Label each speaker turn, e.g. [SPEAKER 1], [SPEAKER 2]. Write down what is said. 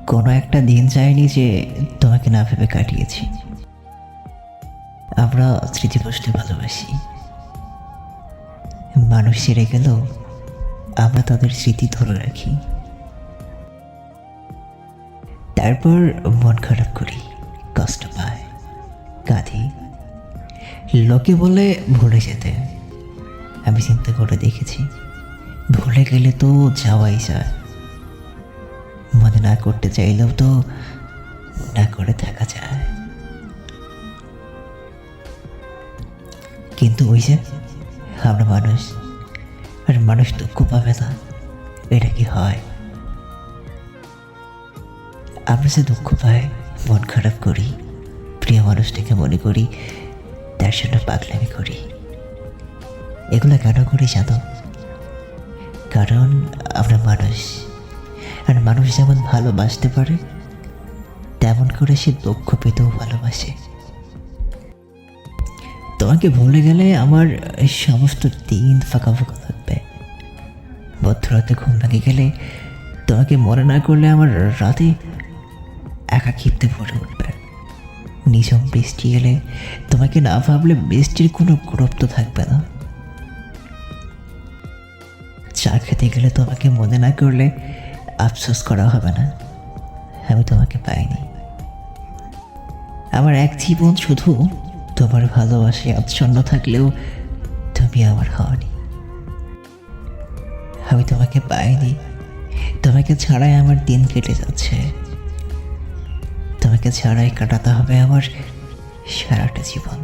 [SPEAKER 1] কোনো একটা দিন যায়নি যে তোমাকে না ভেবে কাটিয়েছি। আমরা স্মৃতি বসতে ভালোবাসি। মানুষ ছেড়ে গেলেও আমরা তাদের স্মৃতি ধরে রাখি। তারপর মন খারাপ করি, কষ্ট পায়, কাঁদি। লোকে বলে ভুলে যেতে। আমি চিন্তা করে দেখেছি, ভুলে গেলে তো যাওয়াই যায়। মনে না করতে চাইলেও তো না করে থাকা যায়। কিন্তু ওই যে আমরা মানুষ, আর মানুষ দুঃখ পাবে না, এটা কি হয়? আমরা যে দুঃখ পাই, মন খারাপ করি, প্রিয় মানুষটাকে মনে করি, তার জন্য পাগলামি করি। এগুলো কেন করি জানো? কারণ আমরা মানুষ, আর মানুষ যেমন ভালোবাসতে পারে তেমন করে সে দুঃখ পেতেও ভালোবাসে। তোমাকে ভুলে গেলে আমার সমস্ত দিন ফাঁকা ফাঁকা লাগবে। মধ্যরাতে ঘুম ভেঙে গেলে তোমাকে মনে না করলে আমার রাতে একাকিত্বে ভরে উঠবে। নিঝুম বৃষ্টি এলে তোমাকে না ভাবলে বৃষ্টির কোনো গুরুত্ব থাকবে না। চা খেতে গেলে তোমাকে মনে না করলে আফসোস করা হবে না আমি তোমাকে পাইনি। আমার এক জীবন শুধু তোমার ভালোবাসায় আচ্ছন্ন থাকলেও তুমি আমার হওনি। আমি তোমাকে পাইনি, তোমাকে ছাড়াই আমার দিন কেটে যাচ্ছে। তোমাকে ছাড়াই কাটাতে হবে আমার সারাটা জীবন।